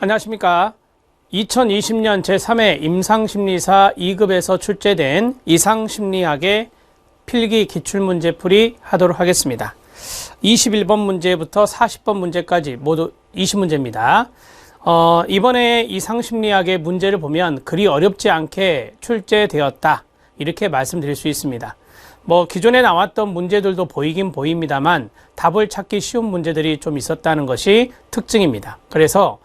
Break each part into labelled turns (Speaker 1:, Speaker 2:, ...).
Speaker 1: 안녕하십니까. 2020년 제3회 임상심리사 2급에서 출제된 이상심리학의 필기 기출문제풀이 하도록 하겠습니다. 21번 문제부터 40번 문제까지 모두 20문제입니다. 이번에 이상심리학의 문제를 보면 그리 어렵지 않게 출제되었다, 이렇게 말씀드릴 수 있습니다. 기존에 나왔던 문제들도 보이긴 보입니다만 답을 찾기 쉬운 문제들이 좀 있었다는 것이 특징입니다. 그래서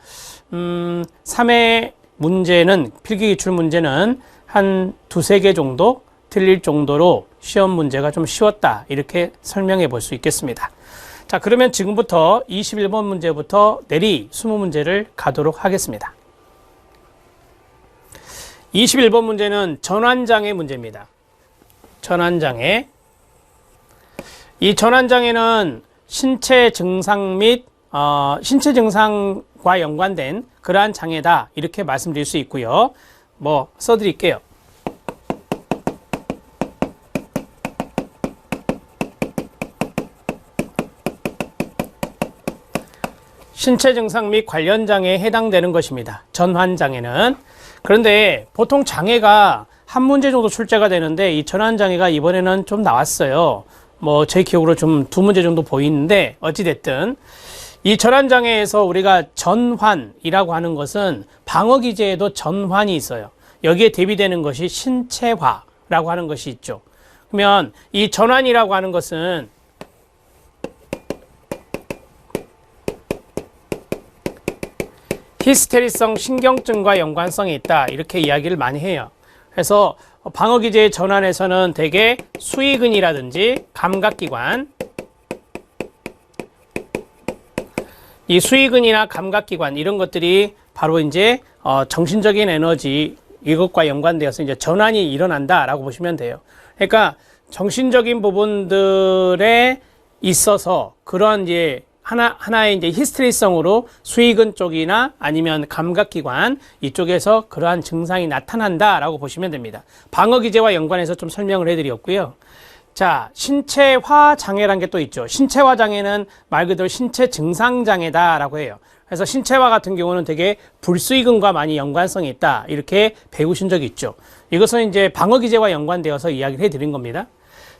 Speaker 1: 3회 문제는, 필기기출 문제는 한 두세 개 정도 틀릴 정도로 시험 문제가 좀 쉬웠다, 이렇게 설명해 볼 수 있겠습니다. 자, 그러면 지금부터 21번 문제부터 내리 20문제를 가도록 하겠습니다. 21번 문제는 전환장애 문제입니다. 전환장애. 이 전환장애는 신체 증상 및 신체 증상과 연관된 그러한 장애다, 이렇게 말씀드릴 수 있고요. 써드릴게요. 신체 증상 및 관련 장애에 해당되는 것입니다. 전환장애는. 그런데 보통 장애가 한 문제 정도 출제가 되는데 이 전환장애가 이번에는 좀 나왔어요. 제 기억으로 좀 두 문제 정도 보이는데, 어찌됐든 이 전환장애에서 우리가 전환이라고 하는 것은 방어기제에도 전환이 있어요. 여기에 대비되는 것이 신체화라고 하는 것이 있죠. 그러면 이 전환이라고 하는 것은 히스테리성 신경증과 연관성이 있다, 이렇게 이야기를 많이 해요. 그래서 방어기제의 전환에서는 대개 수의근이라든지 감각기관, 이 수의근이나 감각기관, 이런 것들이 바로 이제 정신적인 에너지, 이것과 연관되어서 이제 전환이 일어난다라고 보시면 돼요. 그러니까 정신적인 부분들에 있어서 그런 이제 하나의 이제 히스테리성으로 수의근 쪽이나 아니면 감각기관 이쪽에서 그러한 증상이 나타난다라고 보시면 됩니다. 방어기제와 연관해서 좀 설명을 해드렸고요. 자, 신체화 장애라는 게 또 있죠. 신체화 장애는 말 그대로 신체 증상 장애다라고 해요. 그래서 신체화 같은 경우는 되게 불수의근과 많이 연관성이 있다, 이렇게 배우신 적이 있죠. 이것은 이제 방어기제와 연관되어서 이야기를 해드린 겁니다.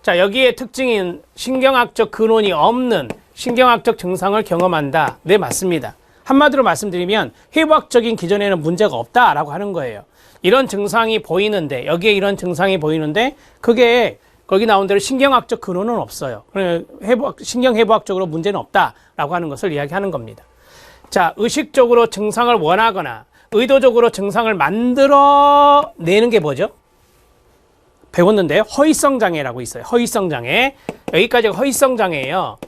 Speaker 1: 자, 여기에 특징인 신경학적 근원이 없는 신경학적 증상을 경험한다. 네, 맞습니다. 한마디로 말씀드리면 해부학적인 기전에는 문제가 없다라고 하는 거예요. 이런 증상이 보이는데, 여기에 이런 증상이 보이는데 그게 거기 나온 대로 신경학적 근원은 없어요. 신경해부학적으로 문제는 없다라고 하는 것을 이야기하는 겁니다. 자, 의식적으로 증상을 원하거나 의도적으로 증상을 만들어내는 게 뭐죠? 배웠는데 허위성 장애라고 있어요. 허위성 장애. 여기까지가 허위성 장애예요.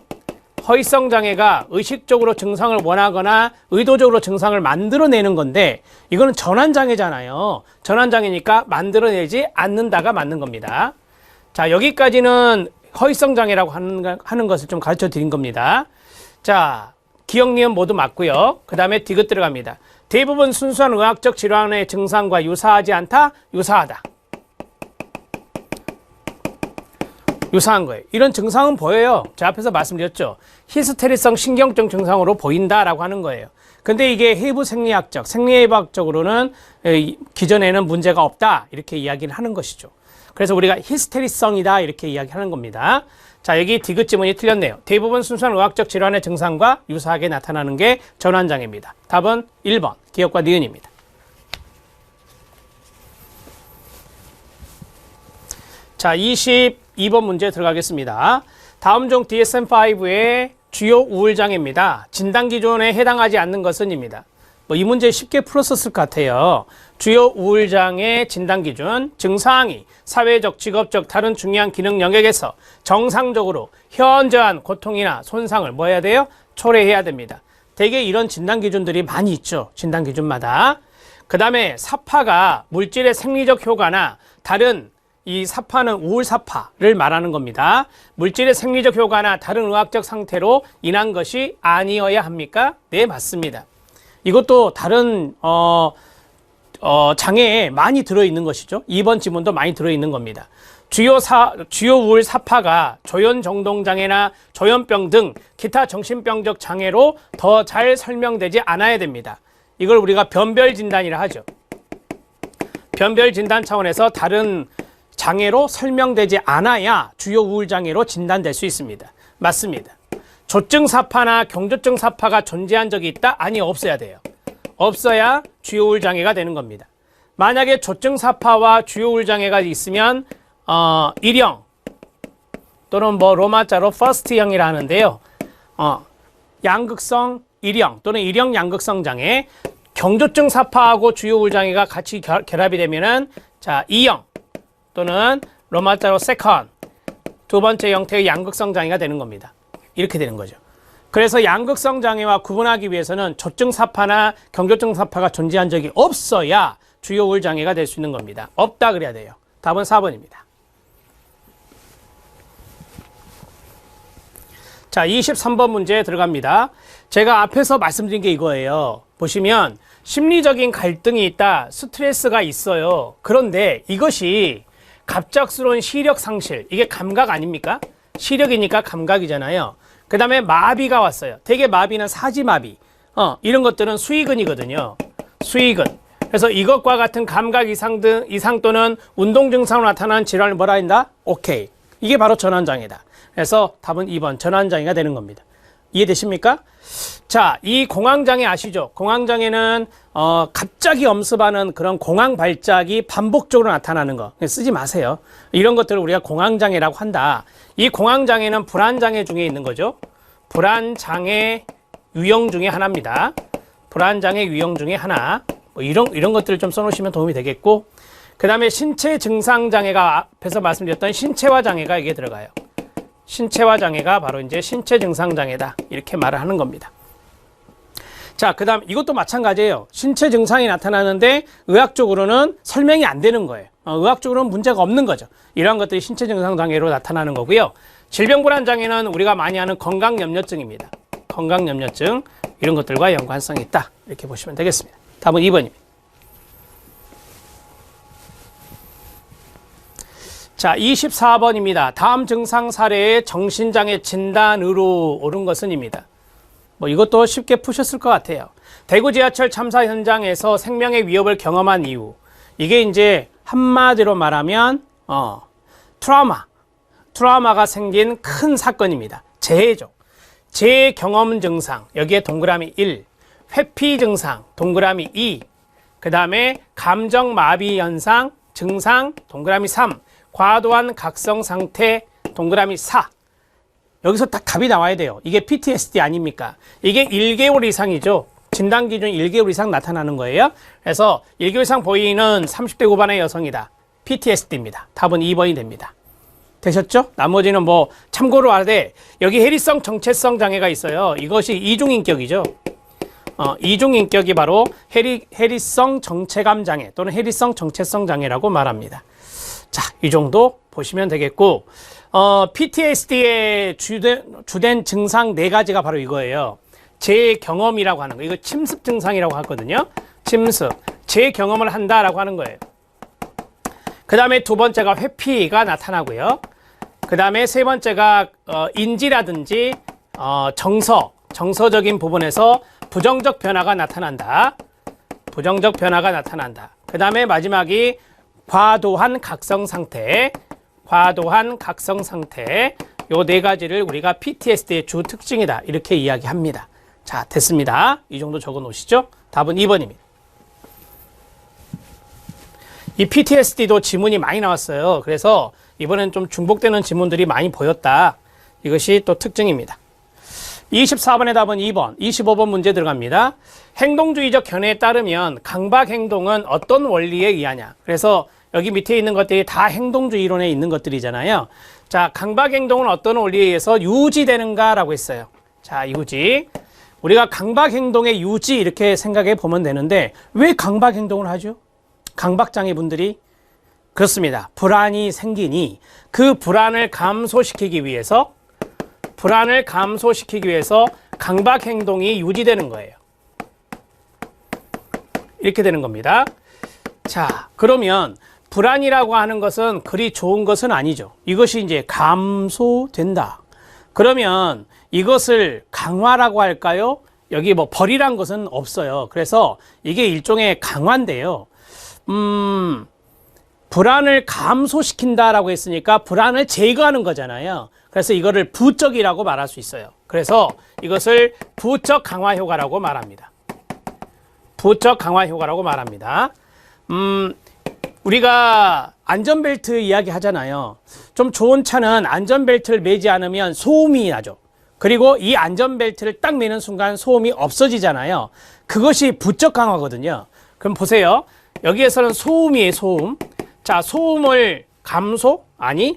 Speaker 1: 허위성 장애가 의식적으로 증상을 원하거나 의도적으로 증상을 만들어내는 건데, 이거는 전환장애잖아요. 전환장애니까 만들어내지 않는다가 맞는 겁니다. 자, 여기까지는 허위성 장애라고 하는 것을 좀 가르쳐 드린 겁니다. 자, 기억, 니은 모두 맞고요. 그 다음에 디귿 들어갑니다. 대부분 순수한 의학적 질환의 증상과 유사하지 않다, 유사하다. 유사한 거예요. 이런 증상은 보여요. 제가 앞에서 말씀드렸죠. 히스테리성 신경증 증상으로 보인다라고 하는 거예요. 근데 이게 해부 생리학적, 생리해부학적으로는 기존에는 문제가 없다, 이렇게 이야기를 하는 것이죠. 그래서 우리가 히스테리성이다, 이렇게 이야기하는 겁니다. 자, 여기 디귿 지문이 틀렸네요. 대부분 순수한 의학적 질환의 증상과 유사하게 나타나는 게 전환장애입니다. 답은 1번 기억과 니은입니다. 자, 22번 문제 들어가겠습니다. 다음 중 DSM-5의 주요 우울장애입니다. 진단 기준에 해당하지 않는 것은 입니다. 이 문제 쉽게 풀었었을 것 같아요. 주요 우울장애 진단 기준, 증상이 사회적, 직업적, 다른 중요한 기능 영역에서 정상적으로 현저한 고통이나 손상을 뭐 해야 돼요? 초래해야 됩니다. 대개 이런 진단 기준들이 많이 있죠. 진단 기준마다. 그 다음에 사파가 물질의 생리적 효과나 다른, 이 사파는 우울사파를 말하는 겁니다. 물질의 생리적 효과나 다른 의학적 상태로 인한 것이 아니어야 합니까? 네, 맞습니다. 이것도 다른 장애에 많이 들어있는 것이죠. 2번 지문도 많이 들어있는 겁니다. 주요 우울 사파가 조현정동장애나 조현병 등 기타 정신병적 장애로 더 잘 설명되지 않아야 됩니다. 이걸 우리가 변별 진단이라 하죠. 변별 진단 차원에서 다른 장애로 설명되지 않아야 주요 우울 장애로 진단될 수 있습니다. 맞습니다. 조증 사파나 경조증 사파가 존재한 적이 있다? 아니, 없어야 돼요. 없어야 주요 우울 장애가 되는 겁니다. 만약에 조증 사파와 주요 우울 장애가 있으면 1형 또는 뭐 로마자로 퍼스트형이라 하는데요. 양극성 1형 또는 1형 양극성 장애, 경조증 사파하고 주요 우울 장애가 같이 결합이 되면은 자, 2형 또는 로마자로 세컨, 두 번째 형태의 양극성 장애가 되는 겁니다. 이렇게 되는 거죠. 그래서 양극성 장애와 구분하기 위해서는 조증 사파나 경조증 사파가 존재한 적이 없어야 주요 우울 장애가 될 수 있는 겁니다. 없다 그래야 돼요. 답은 4번입니다. 자, 23번 문제 들어갑니다. 제가 앞에서 말씀드린 게 이거예요. 보시면 심리적인 갈등이 있다, 스트레스가 있어요. 그런데 이것이 갑작스러운 시력 상실, 이게 감각 아닙니까? 시력이니까 감각이잖아요. 그 다음에 마비가 왔어요. 대개 마비는 사지마비, 이런 것들은 수의근이거든요. 수의근. 그래서 이것과 같은 감각 이상 또는 운동 증상으로 나타나는 질환을 뭐라 한다? 오케이. 이게 바로 전환장애다. 그래서 답은 2번 전환장애가 되는 겁니다. 이해되십니까? 자, 이 공황장애 아시죠? 공황장애는 갑자기 엄습하는 그런 공황 발작이 반복적으로 나타나는 거 쓰지 마세요. 이런 것들을 우리가 공황장애라고 한다. 이 공황장애는 불안장애 중에 있는 거죠. 불안장애 유형 중에 하나입니다. 불안장애 유형 중에 하나. 뭐 이런 것들을 좀 써놓으시면 도움이 되겠고, 그 다음에 신체 증상 장애가 앞에서 말씀드렸던 신체화 장애가 이게 들어가요. 신체화 장애가 바로 이제 신체 증상 장애다, 이렇게 말을 하는 겁니다. 자, 그 다음 이것도 마찬가지예요. 신체 증상이 나타나는데 의학적으로는 설명이 안 되는 거예요. 의학적으로는 문제가 없는 거죠. 이러한 것들이 신체 증상 장애로 나타나는 거고요. 질병 불안 장애는 우리가 많이 하는 건강염려증입니다. 건강염려증, 이런 것들과 연관성이 있다, 이렇게 보시면 되겠습니다. 답은 2번입니다. 자, 24번입니다. 다음 증상 사례의 정신장애 진단으로 옳은 것은입니다. 뭐 이것도 쉽게 푸셨을 것 같아요. 대구 지하철 참사 현장에서 생명의 위협을 경험한 이후, 이게 이제 한마디로 말하면 트라우마가 생긴 큰 사건입니다. 재해죠. 재해 경험 증상, 여기에 동그라미 1, 회피 증상 동그라미 2, 그 다음에 감정 마비 현상 증상 동그라미 3, 과도한 각성 상태 동그라미 4. 여기서 딱 답이 나와야 돼요. 이게 PTSD 아닙니까? 이게 1개월 이상이죠. 진단 기준 1개월 이상 나타나는 거예요. 그래서 1개월 이상 보이는 30대 후반의 여성이다. PTSD입니다. 답은 2번이 됩니다. 되셨죠? 나머지는 뭐 참고로 하되, 여기 해리성 정체성 장애가 있어요. 이것이 이중인격이죠. 이중인격이 바로 해리성 정체감 장애 또는 해리성 정체성 장애라고 말합니다. 자, 이 정도 보시면 되겠고, PTSD의 주된 증상 4가지가 바로 이거예요. 재경험이라고 하는 거. 이거 침습 증상이라고 하거든요. 침습. 재경험을 한다라고 하는 거예요. 그 다음에 두 번째가 회피가 나타나고요. 그 다음에 세 번째가 인지라든지 정서적인 부분에서 부정적 변화가 나타난다. 부정적 변화가 나타난다. 그 다음에 마지막이 과도한 각성 상태. 과도한 각성 상태. 요 4가지를 우리가 PTSD의 주 특징이다, 이렇게 이야기합니다. 자, 됐습니다. 이 정도 적어 놓으시죠. 답은 2번입니다. 이 PTSD도 지문이 많이 나왔어요. 그래서 이번엔 좀 중복되는 지문들이 많이 보였다. 이것이 또 특징입니다. 24번의 답은 2번, 25번 문제 들어갑니다. 행동주의적 견해에 따르면 강박 행동은 어떤 원리에 의하냐. 그래서 여기 밑에 있는 것들이 다 행동주의론에 있는 것들이잖아요. 자, 강박 행동은 어떤 원리에 의해서 유지되는가라고 했어요. 자, 유지. 우리가 강박 행동의 유지 이렇게 생각해 보면 되는데, 왜 강박 행동을 하죠? 강박장애 분들이? 그렇습니다. 불안이 생기니 그 불안을 감소시키기 위해서 강박 행동이 유지되는 거예요. 이렇게 되는 겁니다. 자, 그러면 불안이라고 하는 것은 그리 좋은 것은 아니죠. 이것이 이제 감소된다. 그러면 이것을 강화라고 할까요? 여기 뭐 벌이란 것은 없어요. 그래서 이게 일종의 강화인데요. 불안을 감소시킨다라고 했으니까 불안을 제거하는 거잖아요. 그래서 이거를 부적이라고 말할 수 있어요. 그래서 이것을 부적 강화 효과라고 말합니다. 부적 강화 효과라고 말합니다. 우리가 안전벨트 이야기 하잖아요. 좀 좋은 차는 안전벨트를 매지 않으면 소음이 나죠. 그리고 이 안전벨트를 딱 매는 순간 소음이 없어지잖아요. 그것이 부적 강화거든요. 그럼 보세요. 여기에서는 소음이에요, 소음. 자, 소음을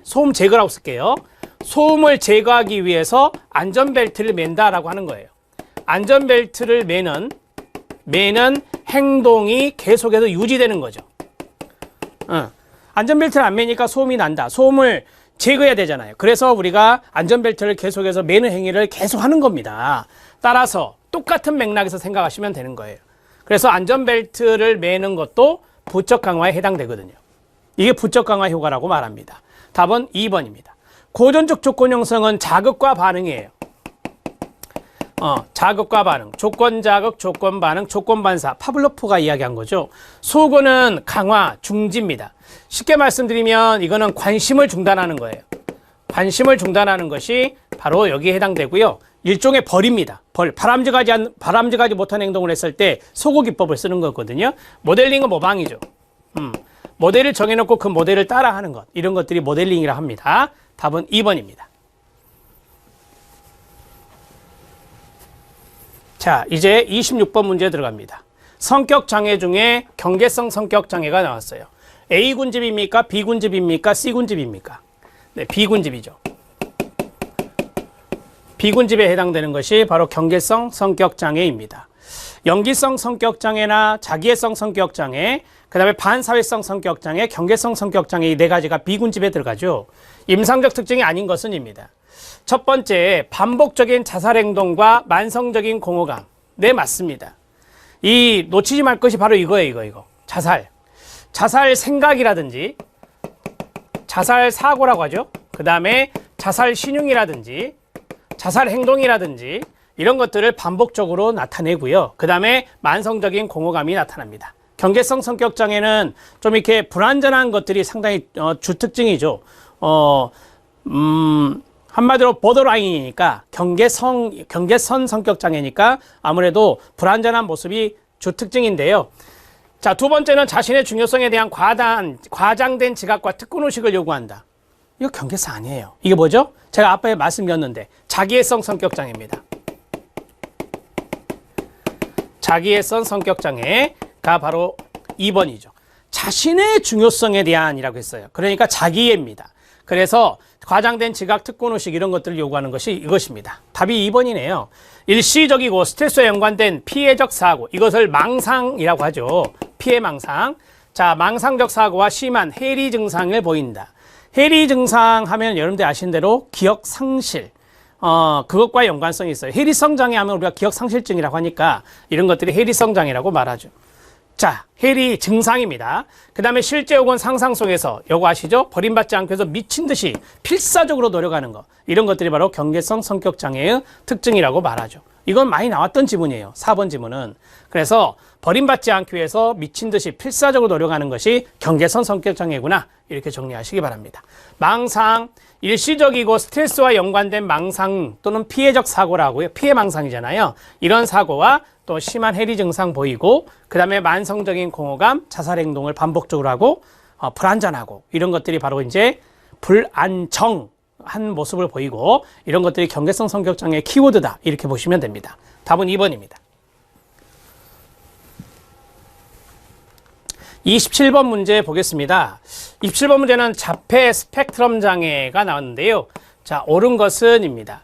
Speaker 1: 소음 제거라고 쓸게요. 소음을 제거하기 위해서 안전벨트를 맨다라고 하는 거예요. 안전벨트를 매는 행동이 계속해서 유지되는 거죠. 안전벨트를 안 매니까 소음이 난다. 소음을 제거해야 되잖아요. 그래서 우리가 안전벨트를 계속해서 매는 행위를 계속 하는 겁니다. 따라서 똑같은 맥락에서 생각하시면 되는 거예요. 그래서 안전벨트를 매는 것도 부적 강화에 해당되거든요. 이게 부적 강화 효과라고 말합니다. 답은 2번입니다. 고전적 조건 형성은 자극과 반응이에요. 자극과 반응, 조건 자극, 조건 반응, 조건 반사. 파블로프가 이야기한 거죠. 소근은 강화, 중지입니다. 쉽게 말씀드리면 이거는 관심을 중단하는 거예요. 관심을 중단하는 것이 바로 여기에 해당되고요. 일종의 벌입니다. 바람직하지 못한 행동을 했을 때 소고 기법을 쓰는 거거든요. 모델링은 모방이죠. 모델을 정해놓고 그 모델을 따라하는 것, 이런 것들이 모델링이라 합니다. 답은 2번입니다. 자, 이제 26번 문제 들어갑니다. 성격장애 중에 경계성 성격장애가 나왔어요. A군집입니까? B군집입니까? C군집입니까? 네, B군집이죠. B군집에 해당되는 것이 바로 경계성 성격장애입니다. 연기성 성격장애나 자기애성 성격장애, 그 다음에 반사회성 성격장애, 경계성 성격장애 이 네 가지가 B군집에 들어가죠. 임상적 특징이 아닌 것은입니다. 첫 번째, 반복적인 자살행동과 만성적인 공허감. 네, 맞습니다. 이 놓치지 말 것이 바로 이거예요, 이거. 자살 생각이라든지, 자살 사고라고 하죠. 그 다음에 자살 신용이라든지, 자살 행동이라든지, 이런 것들을 반복적으로 나타내고요. 그 다음에 만성적인 공허감이 나타납니다. 경계성 성격장애는 좀 이렇게 불완전한 것들이 상당히 주특징이죠. 한마디로 보더라인이니까 경계선 성격장애니까 아무래도 불완전한 모습이 주특징인데요. 자, 두 번째는 자신의 중요성에 대한 과장된 지각과 특권의식을 요구한다. 이거 경계성 아니에요. 이게 뭐죠? 제가 앞에 말씀드렸는데 자기애성 성격장애입니다. 자기애성 성격장애가 바로 2번이죠. 자신의 중요성에 대한이라고 했어요. 그러니까 자기애입니다. 그래서 과장된 지각, 특권의식 이런 것들을 요구하는 것이 이것입니다. 답이 2번이네요. 일시적이고 스트레스와 연관된 피해적 사고, 이것을 망상이라고 하죠. 피해 망상. 자, 망상적 사고와 심한 해리 증상을 보인다. 해리 증상 하면 여러분들 아시는 대로 기억 상실, 그것과 연관성이 있어요. 해리성 장애 하면 우리가 기억 상실증이라고 하니까 이런 것들이 해리성 장애라고 말하죠. 자, 해리 증상입니다. 그 다음에 실제 혹은 상상 속에서 요거 아시죠? 버림받지 않기 위해서 미친 듯이 필사적으로 노력하는 것. 이런 것들이 바로 경계성 성격장애의 특징이라고 말하죠. 이건 많이 나왔던 지문이에요. 4번 지문은. 그래서 버림받지 않기 위해서 미친 듯이 필사적으로 노력하는 것이 경계성 성격장애구나. 이렇게 정리하시기 바랍니다. 망상, 일시적이고 스트레스와 연관된 망상 또는 피해적 사고라고요. 피해 망상이잖아요. 이런 사고와 또 심한 해리 증상 보이고, 그 다음에 만성적인 공허감, 자살 행동을 반복적으로 하고, 불안전하고, 이런 것들이 바로 이제 불안정한 모습을 보이고, 이런 것들이 경계성 성격장애의 키워드다. 이렇게 보시면 됩니다. 답은 2번입니다. 27번 문제 보겠습니다. 27번 문제는 자폐 스펙트럼 장애가 나왔는데요. 자, 옳은 것은입니다.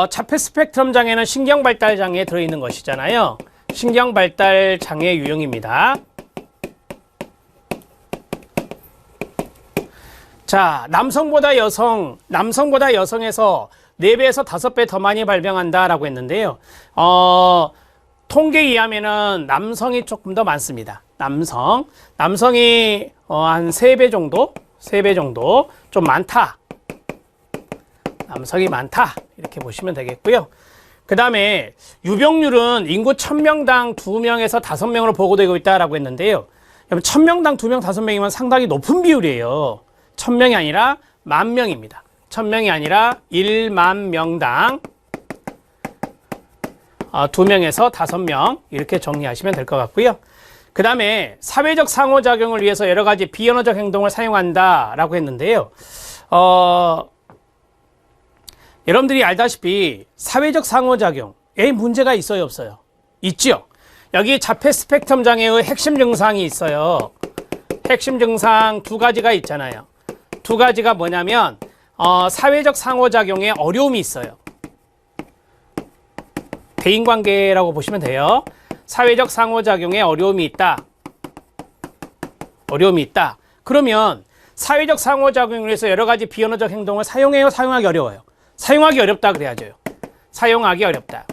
Speaker 1: 자폐 스펙트럼 장애는 신경발달 장애에 들어있는 것이잖아요. 신경발달 장애 유형입니다. 자, 남성보다 여성에서 4배에서 5배 더 많이 발병한다라고 했는데요. 통계에 의하면은 남성이 조금 더 많습니다. 남성이 한 3배 정도 좀 많다. 남성이 많다. 이렇게 보시면 되겠고요. 그 다음에 유병률은 인구 1000명당 2명에서 5명으로 보고되고 있다라고 했는데요. 1000명당 2명, 5명이면 상당히 높은 비율이에요. 1000명이 아니라 10,000명입니다. 1000명이 아니라 1만 명당 2명에서 5명 이렇게 정리하시면 될 것 같고요. 그 다음에 사회적 상호작용을 위해서 여러 가지 비언어적 행동을 사용한다라고 했는데요. 여러분들이 알다시피 사회적 상호작용에 문제가 있어요, 없어요? 있죠. 여기 자폐 스펙트럼 장애의 핵심 증상이 있어요. 핵심 증상 두 가지가 있잖아요. 두 가지가 뭐냐면 사회적 상호작용에 어려움이 있어요. 대인관계라고 보시면 돼요. 사회적 상호작용에 어려움이 있다. 어려움이 있다. 그러면 사회적 상호작용을 위해서 여러 가지 비언어적 행동을 사용해요, 사용하기 어려워요? 사용하기 어렵다 그래야죠. 사용하기 어렵다.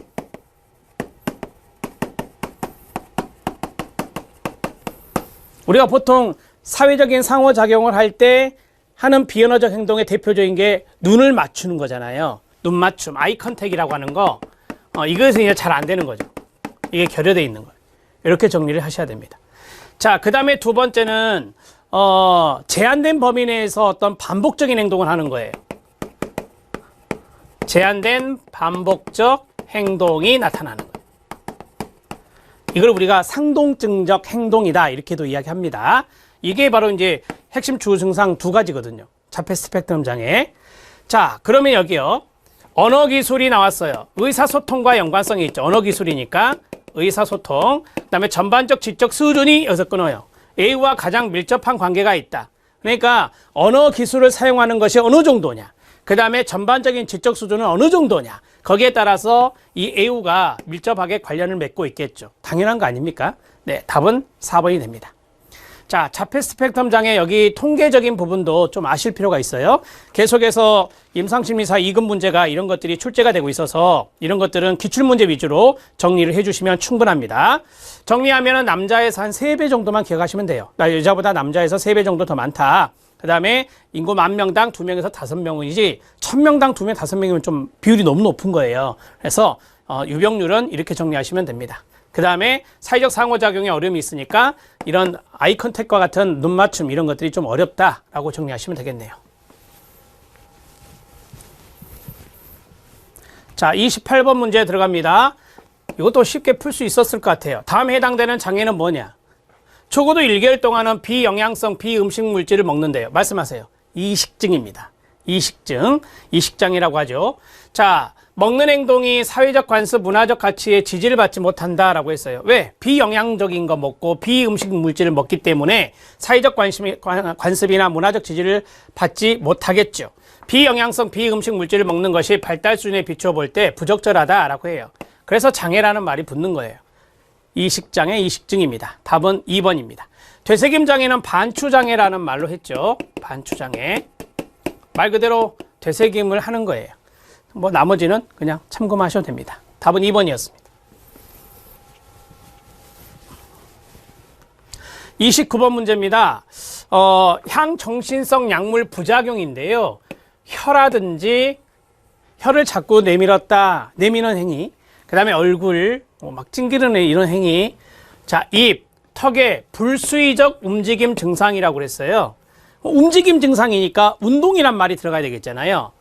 Speaker 1: 우리가 보통 사회적인 상호작용을 할 때 하는 비언어적 행동의 대표적인 게 눈을 맞추는 거잖아요. 눈 맞춤, 아이 컨택이라고 하는 거. 이것은 이제 잘 안 되는 거죠. 이게 결여되어 있는 거예요. 이렇게 정리를 하셔야 됩니다. 자, 그 다음에 두 번째는 제한된 범위 내에서 어떤 반복적인 행동을 하는 거예요. 제한된 반복적 행동이 나타나는 거예요. 이걸 우리가 상동증적 행동이다 이렇게도 이야기합니다. 이게 바로 이제 핵심 주요 증상 두 가지거든요. 자폐 스펙트럼 장애. 자, 그러면 여기요. 언어 기술이 나왔어요. 의사소통과 연관성이 있죠. 언어 기술이니까 의사소통. 그다음에 전반적 지적 수준이 여기서 끊어요. A와 가장 밀접한 관계가 있다. 그러니까 언어 기술을 사용하는 것이 어느 정도냐. 그 다음에 전반적인 지적 수준은 어느 정도냐. 거기에 따라서 이 A우가 밀접하게 관련을 맺고 있겠죠. 당연한 거 아닙니까? 네, 답은 4번이 됩니다. 자, 자폐 스펙트럼 장애 여기 통계적인 부분도 좀 아실 필요가 있어요. 계속해서 임상심리사 2급 문제가 이런 것들이 출제가 되고 있어서 이런 것들은 기출문제 위주로 정리를 해주시면 충분합니다. 정리하면 남자에서 한 3배 정도만 기억하시면 돼요. 여자보다 남자에서 3배 정도 더 많다. 그 다음에 인구 10,000명당 2명에서 5명이지 1000명당 2명, 5명이면 좀 비율이 너무 높은 거예요. 그래서 유병률은 이렇게 정리하시면 됩니다. 그 다음에 사회적 상호작용에 어려움이 있으니까 이런 아이 컨택과 같은 눈 맞춤 이런 것들이 좀 어렵다라고 정리하시면 되겠네요. 자, 28번 문제 들어갑니다. 이것도 쉽게 풀 수 있었을 것 같아요. 다음에 해당되는 장애는 뭐냐? 적어도 1개월 동안은 비영양성 비음식 물질을 먹는데요. 말씀하세요. 이식증입니다. 이식증, 이식장애라고 하죠. 자, 먹는 행동이 사회적 관습, 문화적 가치에 지지를 받지 못한다라고 했어요. 왜? 비영양적인 거 먹고 비음식 물질을 먹기 때문에 사회적 관습이나 문화적 지지를 받지 못하겠죠. 비영양성 비음식 물질을 먹는 것이 발달 수준에 비추어 볼 때 부적절하다라고 해요. 그래서 장애라는 말이 붙는 거예요. 이식장애, 이식증입니다. 답은 2번입니다. 되새김장애는 반추장애라는 말로 했죠. 반추장애. 말 그대로 되새김을 하는 거예요. 뭐 나머지는 그냥 참고하셔도 됩니다. 답은 2번이었습니다. 29번 문제입니다. 향정신성 약물 부작용인데요. 혀라든지 혀를 자꾸 내밀었다, 내미는 행위. 그 다음에 얼굴, 막 찡기르는 이런 행위. 자, 입, 턱의 불수의적 움직임 증상이라고 그랬어요. 움직임 증상이니까 운동이란 말이 들어가야 되겠잖아요.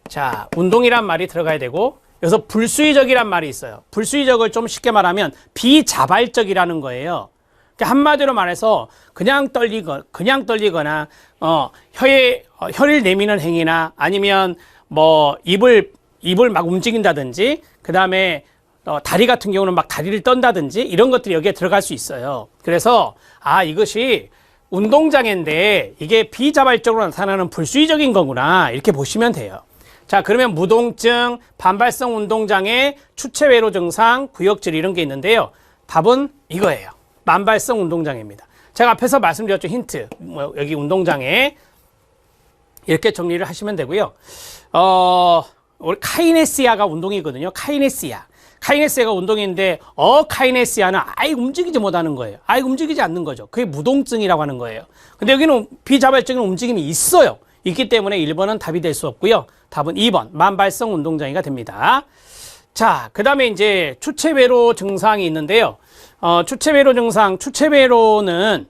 Speaker 1: 자, 운동이란 말이 들어가야 되고 여기서 불수의적이란 말이 있어요. 불수의적을 좀 쉽게 말하면 비자발적이라는 거예요. 그러니까 한마디로 말해서 그냥 떨리거나 혀를 내미는 행위나 아니면 뭐 입을 막 움직인다든지 그 다음에 다리 같은 경우는 막 다리를 떤다든지 이런 것들이 여기에 들어갈 수 있어요. 그래서 이것이 운동장애인데 이게 비자발적으로 나타나는 불수의적인 거구나 이렇게 보시면 돼요. 자, 그러면 무동증, 반발성 운동장애, 추체외로 증상, 구역질 이런 게 있는데요. 답은 이거예요. 반발성 운동장애입니다. 제가 앞에서 말씀드렸죠. 힌트. 여기 운동장애. 이렇게 정리를 하시면 되고요. 우리 카이네시아가 운동이거든요. 카이네시아가 운동인데 카이네시아는 아예 움직이지 못하는 거예요. 아예 움직이지 않는 거죠. 그게 무동증이라고 하는 거예요. 근데 여기는 비자발적인 움직임이 있어요. 있기 때문에 1번은 답이 될 수 없고요. 답은 2번 만발성 운동장애가 됩니다. 자, 그 다음에 이제 추체외로 증상이 있는데요. 추체외로 증상, 추체외로는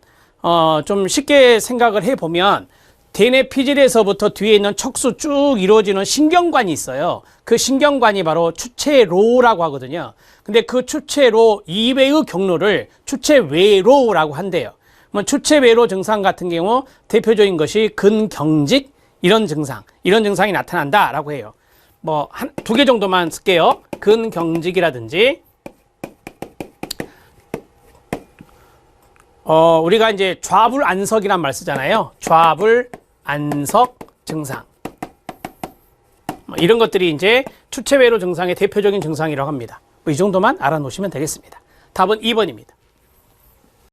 Speaker 1: 좀 쉽게 생각을 해보면 대뇌 피질에서부터 뒤에 있는 척수 쭉 이루어지는 신경관이 있어요. 그 신경관이 바로 추체로라고 하거든요. 근데 그 추체로 이외의 경로를 추체외로라고 한대요. 그러면 추체외로 증상 같은 경우 대표적인 것이 근경직 이런 증상이 나타난다라고 해요. 뭐 두 개 정도만 쓸게요. 근경직이라든지 우리가 이제 좌불안석이란 말 쓰잖아요. 좌불안석 증상. 이런 것들이 이제 추체외로 증상의 대표적인 증상이라고 합니다. 이 정도만 알아놓으시면 되겠습니다. 답은 2번입니다.